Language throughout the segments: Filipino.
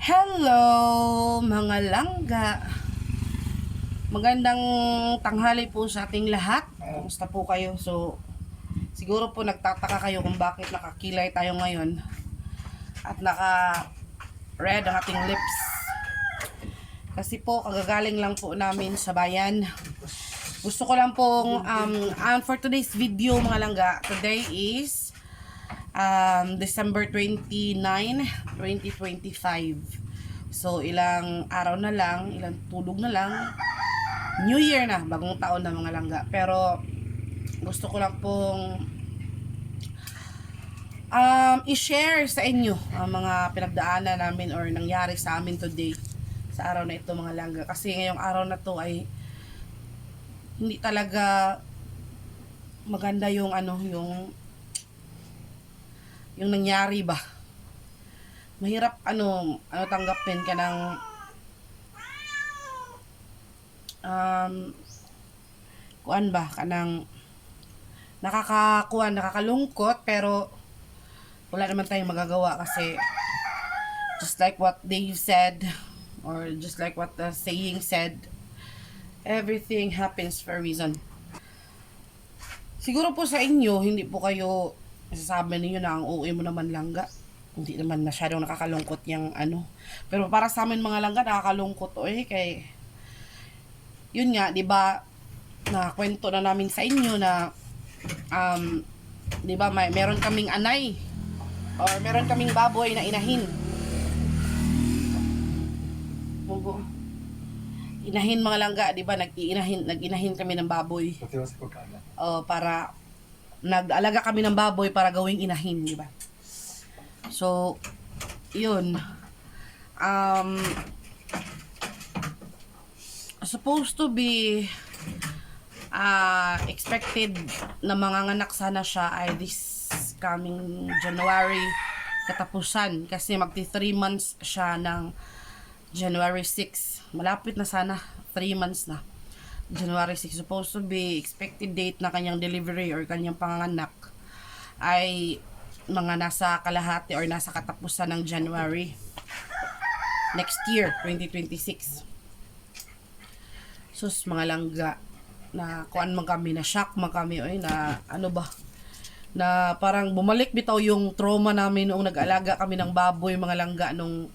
Hello mga langga. Magandang tanghali po sa ating lahat. Kumusta po kayo? So, siguro po nagtataka kayo kung bakit nakakilay tayo ngayon at naka-red ang ating lips. Kasi po, kagagaling lang po namin sa bayan. Gusto ko lang pong, for today's video mga langga, today is December 29, 2025. So, ilang araw na lang, ilang tulog na lang, New Year na, bagong taon na mga langga. Pero, gusto ko lang pong i-share sa inyo ang mga pinagdaanan namin or nangyari sa amin today, sa araw na ito mga langga. Kasi ngayong araw na to ay hindi talaga maganda yung yung nangyari ba. Mahirap tanggapin ka ng kuan ba kanang nakakalungkot, pero wala naman tayong magagawa kasi just like what they said, or just like what the saying said, everything happens for a reason. Siguro po sa inyo, hindi po kayo masasabi ninyo na ang OA mo naman langga. Hindi naman masyadong nakakalungkot yung Pero para sa amin mga langga, nakakalungkot kay yun nga, 'di ba? Na kwento na namin sa inyo na 'di ba, meron kaming anay or meron kaming baboy na inahin. Mugo. Inahin mga langga, 'di ba? Nag-inahin kami ng baboy. Para nag-alaga kami ng baboy para gawing inahin, di ba? So, yun. Supposed to be expected na manganganak sana siya ay this coming January katapusan, kasi magti 3 months siya ng January 6. Malapit na sana, 3 months na. January 6, supposed to be expected date na kanyang delivery or kanyang panganak ay mga nasa kalahati or nasa katapusan ng January next year, 2026. Sus, mga langga, na kuan man kami, na shock man kami, na na parang bumalik bitaw yung trauma namin noong nag-alaga kami ng baboy mga langga, nung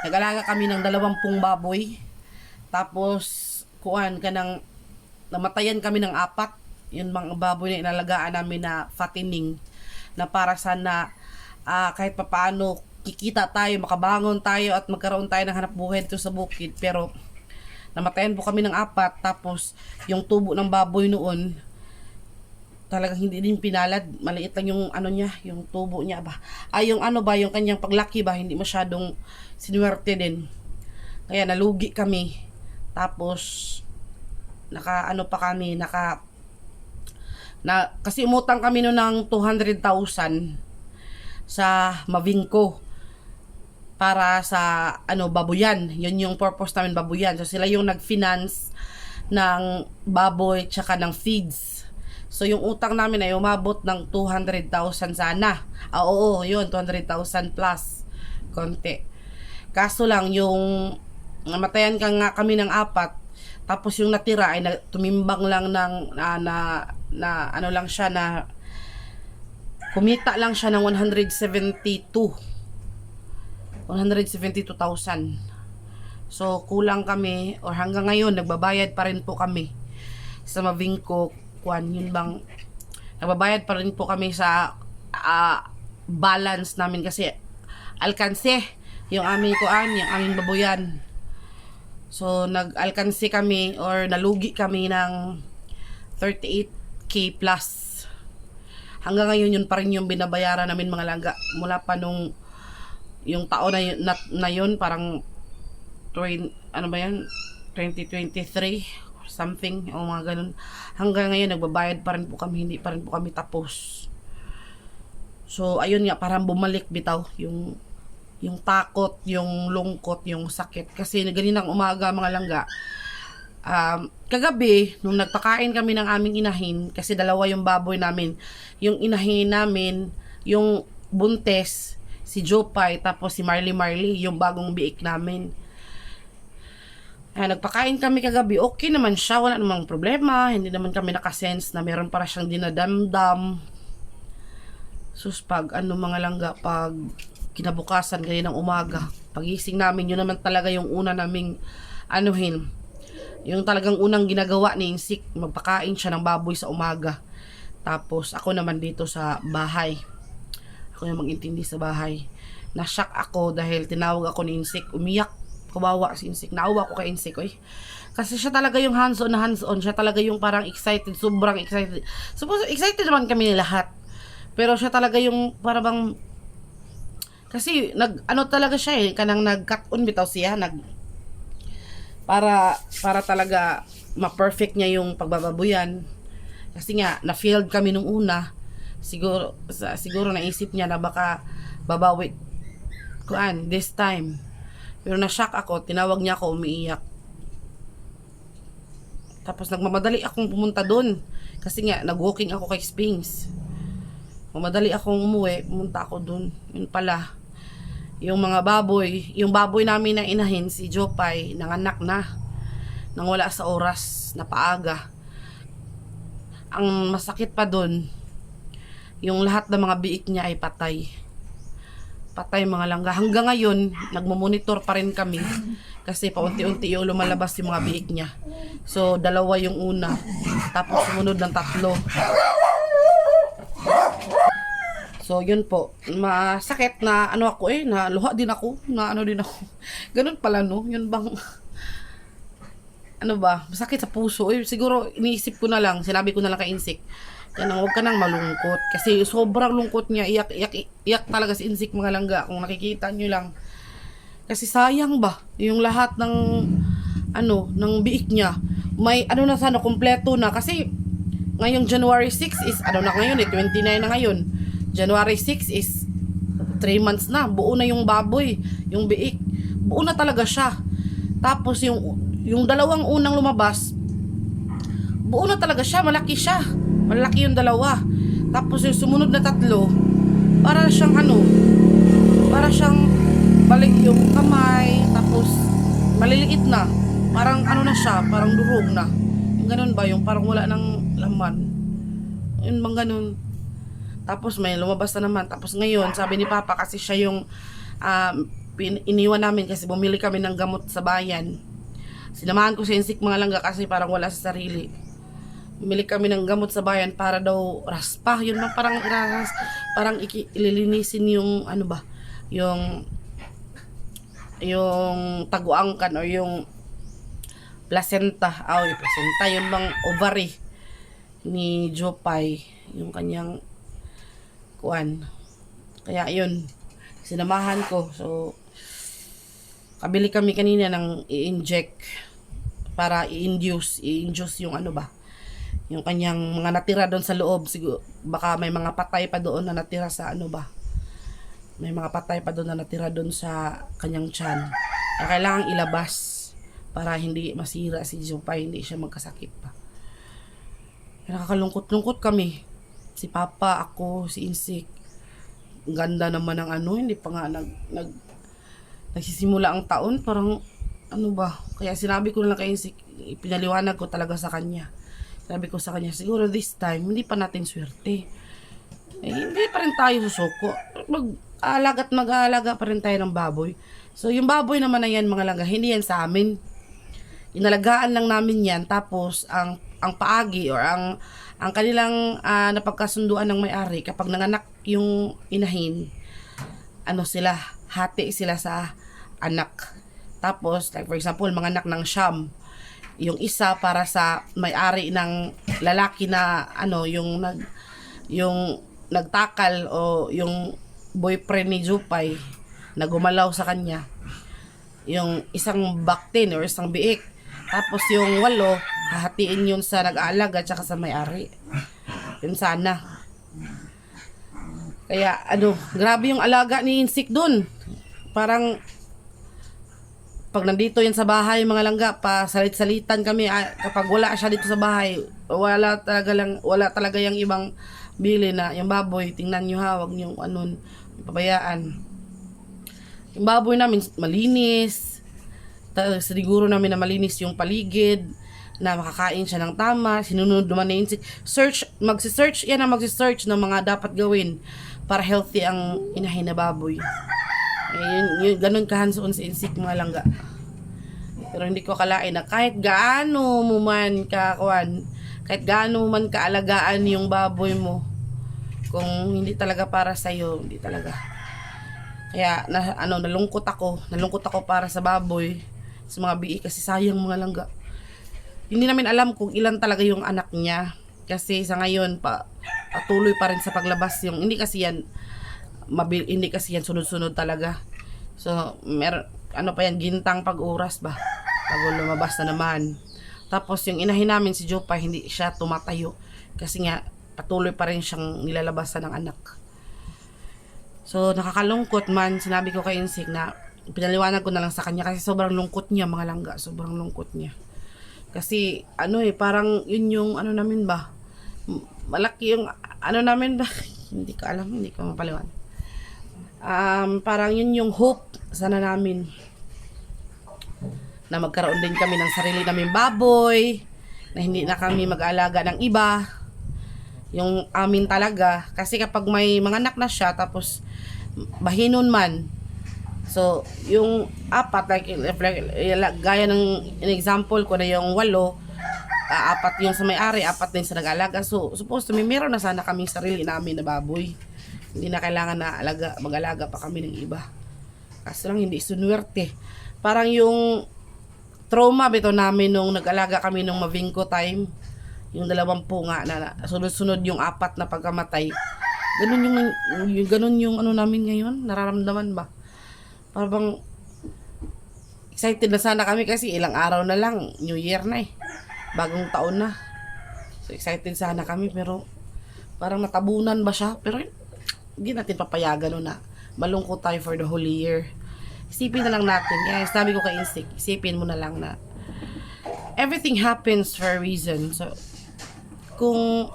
nag-alaga kami ng 20 baboy, tapos kuan kanang namatayan kami ng 4, yun mga baboy na inalagaan namin na fattening, na para sana kahit papaano kikita tayo, makabangon tayo at magkaroon tayo ng hanap buhay dito sa bukid. Pero namatayan po kami ng 4, tapos yung tubo ng baboy noon talagang hindi din pinalad, maliit lang yung niya, yung tubo niya ba, yung yung kanyang paglaki ba, hindi masyadong sinuwerte din, kaya nalugi kami. Tapos kasi umutang kami noon ng 200,000 sa Mavingco para sa baboyan. Yun yung purpose namin, baboyan. So sila yung nag-finance ng baboy tsaka ng feeds. So yung utang namin ay umabot ng 200,000 sana. Oo, yun, 200,000 plus konti. Kaso lang yung namatayan kami ng 4, tapos yung natira ay tumimbang lang ng lang siya, na kumita lang siya ng 172,000. So kulang kami, or hanggang ngayon nagbabayad pa rin po kami sa Mavingco yun bang nagbabayad pa rin po kami sa balance namin, kasi alkanse yung aming yung aming baboyan. So, nag-alkansi kami or nalugi kami ng 38k plus. Hanggang ngayon, yun pa rin yung binabayaran namin mga langga. Mula pa nung yung taon na yun, parang 2023 or something, o mga ganun. Hanggang ngayon, nagbabayad pa rin po kami, hindi pa rin po kami tapos. So, ayun nga, parang bumalik bitaw yung takot, yung lungkot, yung sakit. Kasi ganinang umaga mga langga, kagabi, nung nagpakain kami ng aming inahin, kasi dalawa yung baboy namin, yung inahin namin, yung buntes, si Jopay, tapos si Marley, yung bagong biik namin. Nagpakain kami kagabi, okay naman siya, wala namang problema, hindi naman kami nakasense na meron para siyang dinadamdam. Sus, pag mga langga, pag kinabukasan ganyan ng umaga, pagising namin, yun naman talaga yung una naming anuhin. Yung talagang unang ginagawa ni Insik, magpakain siya ng baboy sa umaga. Tapos ako naman dito sa bahay. Ako yung mag-intindi sa bahay. Na-shock ako dahil tinawag ako ni Insik, umiyak. Kawawa si Insik. Naawa ko kay Insik, oy. Kasi siya talaga yung hands-on na hands-on. Siya talaga yung parang excited, sobrang excited. Suppose excited naman kami lahat. Pero siya talaga yung parang kasi talaga siya kanang nag-cut on bitaw siya, para talaga ma-perfect niya yung pagbababoyan. Kasi nga na-failed kami nung una. Siguro naisip niya na baka babawi this time. Pero na-shock ako, tinawag niya ako, umiiyak. Tapos nagmamadali akong pumunta doon. Kasi nga, nag-walking ako kay Sphinx. Mamadali akong umuwi, pumunta ako doon. Yun pala, yung mga baboy, yung baboy namin na inahin, si Jopay, nanganak na. Nang wala sa oras, na paaga. Ang masakit pa doon, yung lahat ng mga biik niya ay patay. Patay mga langga. Hanggang ngayon, nagmumonitor pa rin kami. Kasi paunti-unti yung lumalabas yung mga biik niya. So, 2 yung una. Tapos sumunod ng 3. So, yun po. Masakit na ako na luha din ako. Na din ako. Ganun pala, no? Yun bang masakit sa puso. Siguro, iniisip ko na lang. Sinabi ko na lang kay Insik. Huwag ka nang malungkot. Kasi sobrang lungkot niya. Iyak talaga si Insik mga langga. Kung nakikita nyo lang. Kasi sayang ba? Yung lahat ng ng biik niya. May na sana, kompleto na. Kasi ngayong January 6 is, na ngayon 29 na ngayon. January 6 is 3 months na. Buo na yung baboy, yung biik. Buo na talaga siya. Tapos yung 2 unang lumabas, buo na talaga siya. Malaki siya. Malaki yung 2. Tapos yung sumunod na 3, para siyang para siyang balik yung kamay. Tapos maliliit na. Parang na siya, parang durog na. Yung ganun ba? Yung parang wala ng laman. Yun bang ganun? Tapos may lumabas na naman. Tapos ngayon, sabi ni Papa, kasi siya yung iniwan namin kasi bumili kami ng gamot sa bayan. Sinamahan ko si Insik mga langga kasi parang wala sa sarili. Bumili kami ng gamot sa bayan para daw raspa. Yun lang, parang ililinisin yung yung taguangkan o yung placenta. Yung placenta, yun bang ovary ni Jopay. Yung kanyang kaya yun, sinamahan ko. So kabili kami kanina ng i-inject para i-induce yung yung kanyang mga natira doon sa loob. Siguro baka may mga patay pa doon na natira sa may mga patay pa doon na natira doon sa kanyang tiyan. Kaya kailangang ilabas para hindi masira si Jopay, hindi siya magkasakit pa. Nakakalungkot-lungkot kami. Si Papa, ako, si Insik. Ganda naman ng hindi pa nga nagsisimula ang taon. Parang, Kaya sinabi ko na lang kay Insik, pinaliwanag ko talaga sa kanya. Sabi ko sa kanya, siguro this time, hindi pa natin swerte. Hindi pa rin tayo susuko. Mag-aalaga pa rin tayo ng baboy. So, yung baboy naman na yan, mga langga, hindi yan sa amin. Inalagaan lang namin yan. Tapos, ang paagi or ang kanilang napagkasunduan ng may-ari, kapag nanganak yung inahin, hati sila sa anak. Tapos, like for example, mga anak ng siyam, yung isa para sa may-ari ng lalaki na yung nagtakal o yung boyfriend ni Jopay na gumalaw sa kanya, yung isang baktin or isang biik. Tapos yung 8, hahatiin yun sa nag-aalaga at saka sa may-ari. Yun sana. Kaya grabe yung alaga ni Insik dun. Parang pag nandito yan sa bahay mga langga, salit-salitan kami kapag wala siya dito sa bahay. Wala talaga yung ibang bili na yung baboy. Tingnan nyo, wag nyo pabayaan. Yung baboy namin malinis. Siguro namin na malinis yung paligid, na makakain siya ng tama, sinunod naman na magsi-search ng mga dapat gawin para healthy ang inahin na baboy. Yun, ganun kahansoon si insik mga langga. Pero hindi ko akalain na kahit gaano mo man kahit gaano mo man kaalagaan yung baboy mo, kung hindi talaga para sa'yo, hindi talaga. Kaya nalungkot ako para sa baboy, sa mga BI, kasi sayang mga langga. Hindi namin alam kung ilan talaga yung anak niya, kasi sa ngayon patuloy pa rin sa paglabas yung hindi kasi yan sunod-sunod talaga. So pa yan, gintang pag-oras ba bago lumabas na naman. Tapos yung inahin namin si Jopa, hindi siya tumatayo kasi nga patuloy pa rin siyang nilalabasan ng anak. So nakakalungkot man. Sinabi ko kay Insik na pinaliwanag ko na lang sa kanya kasi sobrang lungkot niya mga langga, sobrang lungkot niya. Kasi parang yun yung namin ba, malaki yung namin ba hindi ko alam, hindi ko mapaliwan. Parang yun yung hope sana namin na magkaroon din kami ng sarili naming baboy, na hindi na kami mag-alaga ng iba, yung amin talaga. Kasi kapag may mga anak na siya tapos bahinon man, so yung apat, like gaya ng example ko na yung 8, apat yung sa may-ari, 4 din sa nag-alaga. So supposed to meron na sana kaming sarili namin na baboy, hindi na kailangan na mag-alaga pa kami ng iba. Kaso lang hindi sunuwerte. Parang yung trauma bito namin nung nag-alaga kami nung Mavingco time, yung 20 nga na sunod-sunod yung 4 na pagkamatay. Ganun yung namin ngayon, nararamdaman ba? Parang excited na sana kami kasi ilang araw na lang, New Year na bagong taon na. So excited sana kami, pero parang natabunan ba siya? Pero hindi natin papayagan na malungkot tayo for the whole year. Isipin na lang natin. Kaya sabi ko kay Insik, isipin mo na lang na everything happens for a reason. So kung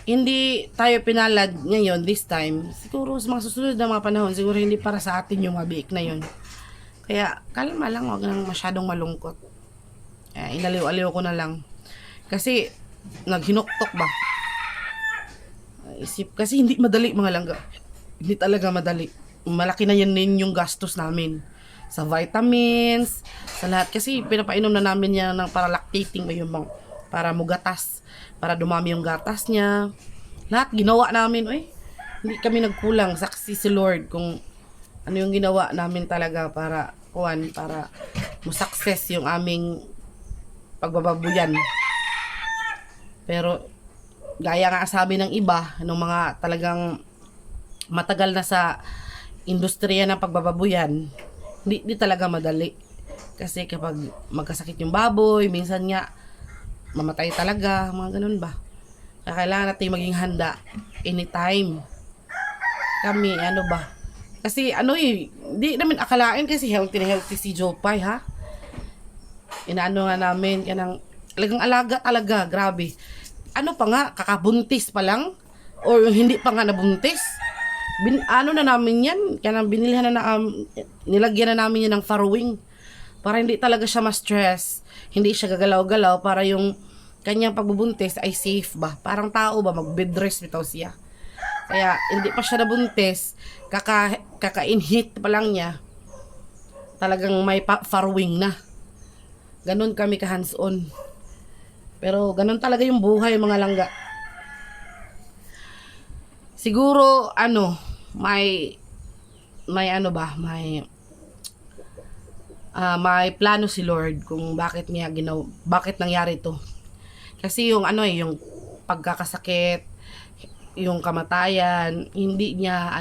hindi tayo pinalad ngayon, this time, siguro sa mga susunod na mga panahon, siguro hindi para sa atin yung mabiik na yun. Kaya kalma lang, wag nang masyadong malungkot. Inaliw-aliw ko na lang. Kasi naghinuktok ba? Kasi hindi madali mga langga. Hindi talaga madali. Malaki na yan din yung gastos namin sa vitamins, sa lahat. Kasi pinapainom na namin yan para lactating, para mugatas, para dumami yung gatas niya. Lahat ginawa namin. Hindi kami nagkulang. Saksi si Lord kung ano yung ginawa namin talaga para success yung aming pagbababuyan. Pero gaya nga sabi ng iba, ng mga talagang matagal na sa industriya ng pagbababuyan, hindi talaga madali. Kasi kapag magkasakit yung baboy, minsan nga mamatay talaga, mga ganun ba. Kaya kailangan natin maging handa anytime. Kami, kasi hindi namin akalain kasi healthy na healthy si Jopay, ha. Inaano nga namin, talagang alaga talaga, grabe. Pa nga, kakabuntis pa lang, or hindi pa nga nabuntis. Na namin yan, binilhan nilagyan na namin yan ng farrowing para hindi talaga siya ma-stress, hindi siya gagalaw-galaw, para yung kanyang pagbubuntis ay safe ba, parang tao ba, mag-bed rest bitaw siya. Kaya hindi pa siya nabuntis, kaka-inhit pa lang niya, talagang may farrowing na. Ganun kami ka hands-on. Pero ganun talaga yung buhay mga langga. Siguro may plano si Lord kung bakit nangyari to. Kasi yung pagkakasakit, yung kamatayan, hindi niya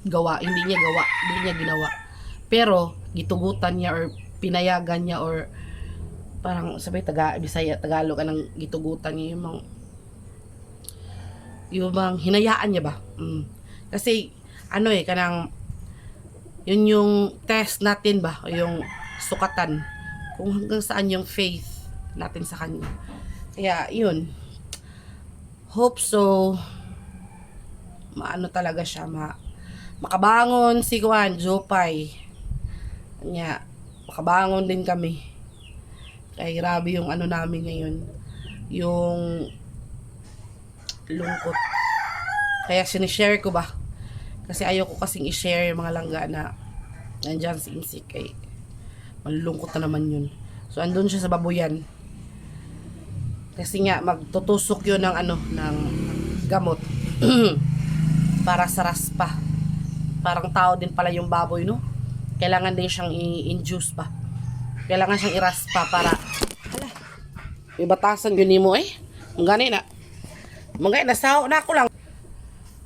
ginawa. Pero gitugutan niya or pinayagan niya, or parang sabi Bisaya, Tagalog, gitugutan niya yung hinayaan niya ba. Kasi yun yung test natin ba, o yung sukatan kung hanggang saan yung faith natin sa kanya. Kaya yun, hope so talaga siya makabangon si Juan, Jopay. Nya, makabangon din kami. Kaya grabe yung ano namin ngayon. Yung lungkot. Kaya sinishare ko ba? Kasi ayoko kasing i-share yung mga langga na nandyan si Insik. Ay, malulungkot na naman yun. So, andun siya sa babuyan. Kasi nga, magtutusok yun ng ano, ng gamot. Para sa raspa. Parang tao din pala yung baboy, no? Kailangan din siyang i-induce pa. Kailangan siyang iraspa para hala, ibatasan yun mo eh. Mangani na. Mangani, nasaho na ako lang.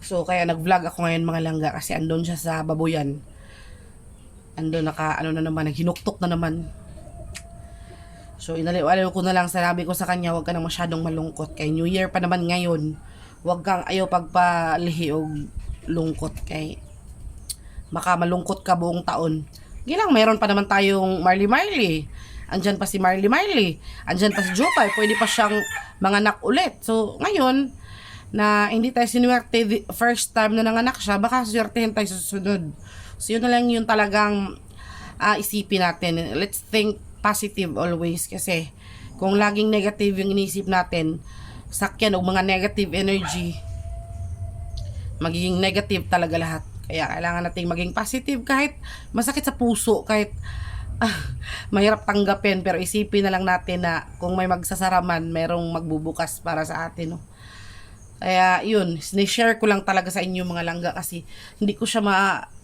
So, kaya nag-vlog ako ngayon mga langga kasi andun siya sa babuyan. Andun ano na naman, naghinuktok na naman. So, inaliw ko na lang, sinabi ko sa kanya, huwag ka nang masyadong malungkot. Kay New Year pa naman ngayon, huwag kang ayaw pagpalihi o lungkot kay maka malungkot ka buong taon. Gilang, mayroon pa naman tayong Marley. Andyan pa si Marley. Andyan pa si Jopay. Pwede pa siyang manganak ulit. So, ngayon, na hindi tayo sinuwerte first time na nanganak siya, baka swertehin tayo sa susunod. So, yun na lang yung talagang isipin natin. Let's think positive always. Kasi, kung laging negative yung inisip natin, sakyan o mga negative energy, magiging negative talaga lahat. Kaya kailangan nating maging positive kahit masakit sa puso, kahit mahirap tanggapin, pero isipin na lang natin na kung may magsasaraman, merong magbubukas para sa atin, no? Kaya yun, sinishare ko lang talaga sa inyo mga langga kasi hindi ko siya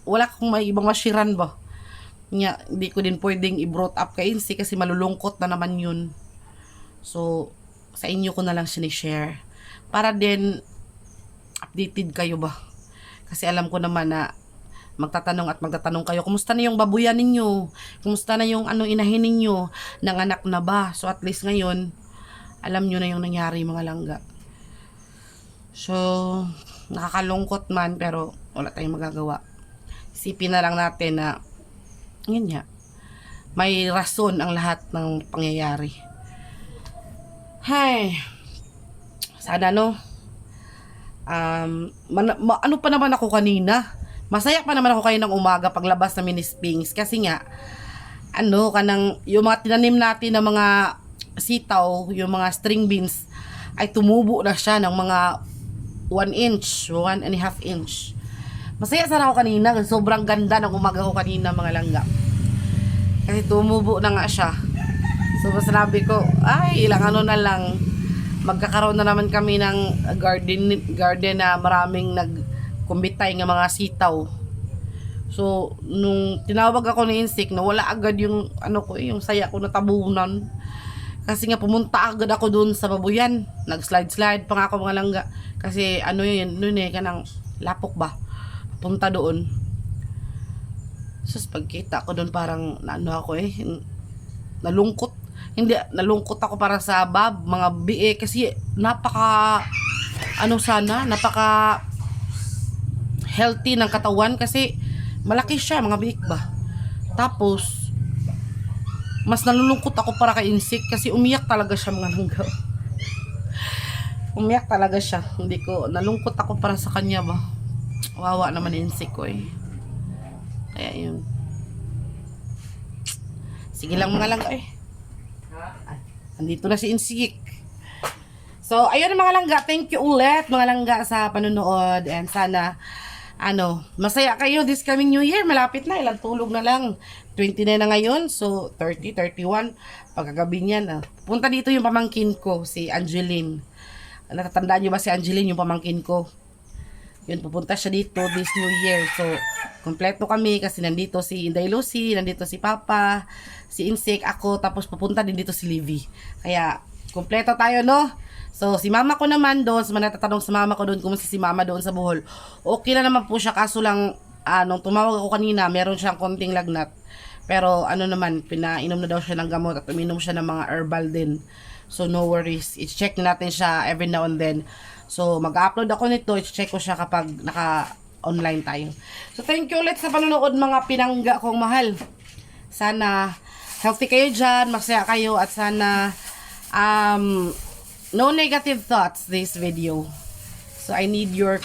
wala akong may ibang mashiran ba. Hindi ko din pwedeng i-brought up kay Insi kasi malulungkot na naman yun. So, sa inyo ko na lang sinishare para din updated kayo ba. Kasi alam ko naman na magtatanong kayo, kumusta na yung babuyan ninyo? Kumusta na yung inahin ninyo? Nanganak na ba? So at least ngayon, alam nyo na yung nangyari mga langga. So, nakakalungkot man pero wala tayong magagawa. Isipin na lang natin na yun nga, may rason ang lahat ng pangyayari. Hay, sana no, ano pa naman ako kanina, masaya pa naman ako kayo ng umaga paglabas na Minis Pings kasi nga yung mga tinanim natin na mga sitaw, yung mga string beans ay tumubo na siya ng mga 1 inch, 1.5 inch. Masaya sana ako kanina, sobrang ganda ng umaga ko kanina mga langga kasi tumubo na nga siya. So sinabi ko, ay ilang na lang, magkakaroon na naman kami ng garden na maraming nagkumbitay ng mga sitaw. So, nung tinawag ako ni Insik, nawala agad yung yung saya ko natabunan. Kasi nga pumunta agad ako dun sa babuyan. Nag-slide pa nga ako mga langga. Kasi kanang lapok ba? Punta doon. So, pagkita ko dun parang ako nalungkot. Hindi, nalungkot ako para sa mga BE kasi napaka healthy ng katawan kasi malaki siya, mga biik ba. Tapos mas nalulungkot ako para kay Insik kasi umiyak talaga siya mga langga. Umiyak talaga siya. Hindi ko, nalungkot ako para sa kanya ba. Wawa naman Insik ko eh. Kaya yun. Sige lang mga langga eh. Andito na si Insik. So, ayun mga langga. Thank you ulit mga langga sa panonood. And sana, masaya kayo this coming New Year. Malapit na. Ilang tulog na lang. 29 na ngayon. So, 30, 31. Pagkagabi niyan. Punta dito yung pamangkin ko, si Angeline. Natatandaan nyo ba si Angeline, yung pamangkin ko? Yun, pupunta siya dito this New Year. So, kompleto kami kasi nandito si Inday Lucy, nandito si Papa, si Insik, ako, tapos pupunta din dito si Livy. Kaya, kompleto tayo, no? So, si mama ko naman doon, natatanong sa mama ko doon, kumusta si mama doon sa Bohol. Okay na naman po siya, kaso lang, nung tumawag ako kanina, meron siyang konting lagnat. Pero, naman, pinainom na daw siya ng gamot at uminom siya ng mga herbal din. So, no worries. I-check natin siya every now and then. So, mag-upload ako nito. I-check ko siya kapag naka-online tayo. So, thank you ulit sa panonood mga pinangga kong mahal. Sana healthy kayo dyan, masaya kayo, at sana no negative thoughts this video. So, I need your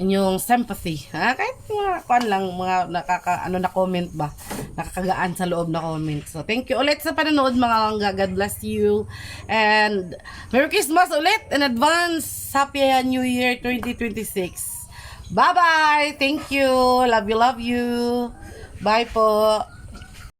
inyong sympathy. Ha? Kahit mga kuan lang, mga na comment ba? Nakakagaan sa loob na comment. So, thank you ulit sa panonood mga langga. God bless you. And Merry Christmas ulit in advance. Happy New Year 2026. Bye-bye. Thank you. Love you, love you. Bye po.